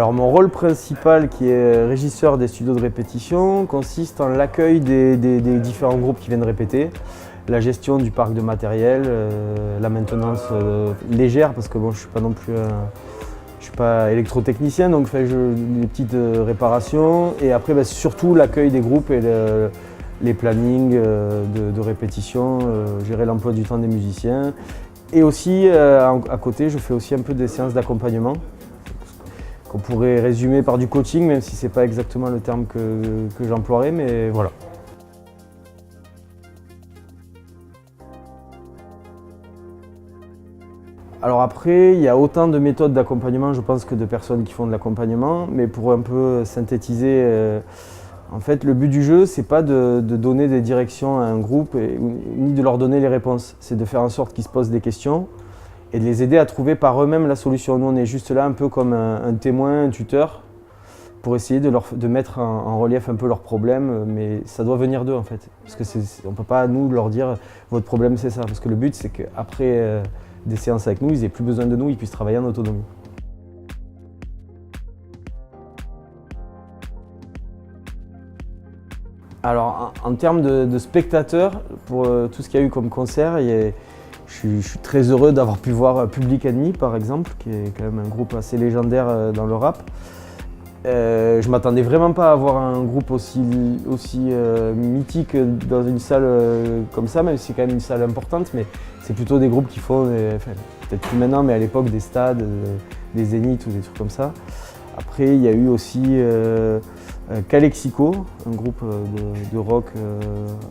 Alors mon rôle principal, qui est régisseur des studios de répétition, consiste en l'accueil des différents groupes qui viennent répéter, la gestion du parc de matériel, la maintenance légère, parce que bon, je ne suis pas non plus je suis pas électrotechnicien, donc je fais des petites réparations, et après surtout l'accueil des groupes et les plannings de répétition, gérer l'emploi du temps des musiciens. Et aussi, à côté, je fais aussi un peu des séances d'accompagnement, qu'on pourrait résumer par du coaching, même si ce n'est pas exactement le terme que j'emploierais, mais voilà. Alors après, il y a autant de méthodes d'accompagnement, je pense, que de personnes qui font de l'accompagnement, mais pour un peu synthétiser, en fait, le but du jeu, c'est pas de donner des directions à un groupe, ni de leur donner les réponses. C'est de faire en sorte qu'ils se posent des questions et de les aider à trouver par eux-mêmes la solution. Nous, on est juste là un peu comme un témoin, un tuteur, pour essayer de mettre en relief un peu leurs problèmes, mais ça doit venir d'eux en fait. Parce qu'on ne peut pas, nous, leur dire « votre problème c'est ça », parce que le but, c'est qu'après des séances avec nous, ils n'aient plus besoin de nous, ils puissent travailler en autonomie. Alors, en termes de spectateurs, pour tout ce qu'il y a eu comme concert, je suis très heureux d'avoir pu voir Public Enemy, par exemple, qui est quand même un groupe assez légendaire dans le rap. Je ne m'attendais vraiment pas à avoir un groupe aussi mythique dans une salle comme ça, même si c'est quand même une salle importante, mais c'est plutôt des groupes qui font, peut-être plus maintenant, mais à l'époque des stades, des zéniths ou des trucs comme ça. Après, il y a eu aussi Calexico, un groupe de rock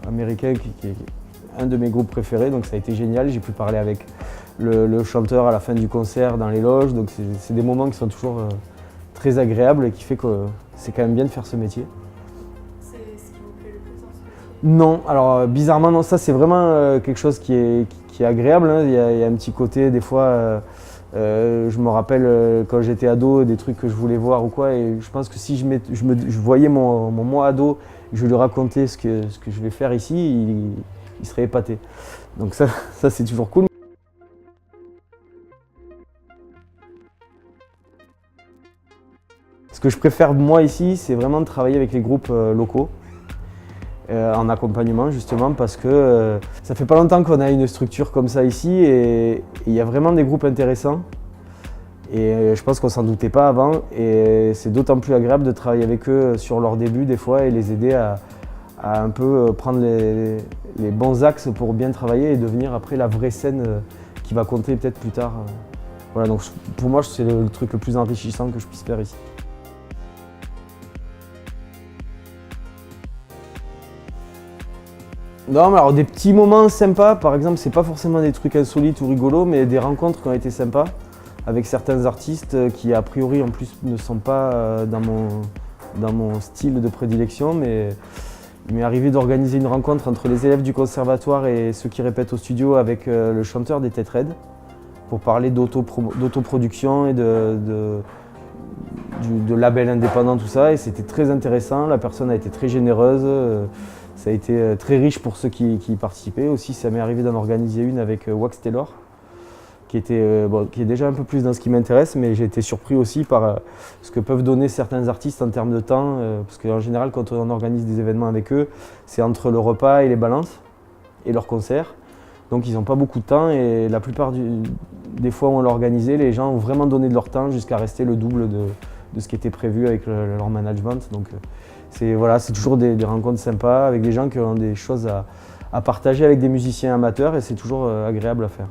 américain qui est un de mes groupes préférés, donc ça a été génial. J'ai pu parler avec le chanteur à la fin du concert dans les loges, donc c'est des moments qui sont toujours très agréables et qui fait que c'est quand même bien de faire ce métier. C'est ce qui vous plaît le plus dans ce métier? Non, alors bizarrement non, ça c'est vraiment quelque chose qui est agréable, hein. Il y a un petit côté, des fois, je me rappelle quand j'étais ado, des trucs que je voulais voir ou quoi, et je pense que si je voyais mon moi ado, je lui racontais ce que je vais faire ici, il serait épaté. Donc ça c'est toujours cool. Ce que je préfère moi ici, c'est vraiment de travailler avec les groupes locaux en accompagnement justement parce que ça fait pas longtemps qu'on a une structure comme ça ici et il y a vraiment des groupes intéressants et je pense qu'on s'en doutait pas avant et c'est d'autant plus agréable de travailler avec eux sur leur début des fois et les aider à un peu prendre les bons axes pour bien travailler et devenir après la vraie scène qui va compter peut-être plus tard. Voilà, donc pour moi c'est le truc le plus enrichissant que je puisse faire ici. Non, mais alors des petits moments sympas, par exemple, c'est pas forcément des trucs insolites ou rigolos, mais des rencontres qui ont été sympas avec certains artistes qui, a priori, en plus, ne sont pas dans mon style de prédilection, mais il m'est arrivé d'organiser une rencontre entre les élèves du conservatoire et ceux qui répètent au studio avec le chanteur des Têtes Raides pour parler d'autoproduction et de label indépendant, tout ça, et c'était très intéressant. La personne a été très généreuse. Ça a été très riche pour ceux qui y participaient. Aussi, ça m'est arrivé d'en organiser une avec Wax Taylor, qui est déjà un peu plus dans ce qui m'intéresse, mais j'ai été surpris aussi par ce que peuvent donner certains artistes en termes de temps, parce qu'en général, quand on organise des événements avec eux, c'est entre le repas et les balances et leurs concerts. Donc ils n'ont pas beaucoup de temps et la plupart des fois où on l'a organisé, les gens ont vraiment donné de leur temps jusqu'à rester le double de ce qui était prévu avec leur management. Donc, c'est toujours des rencontres sympas avec des gens qui ont des choses à partager avec des musiciens amateurs et c'est toujours agréable à faire.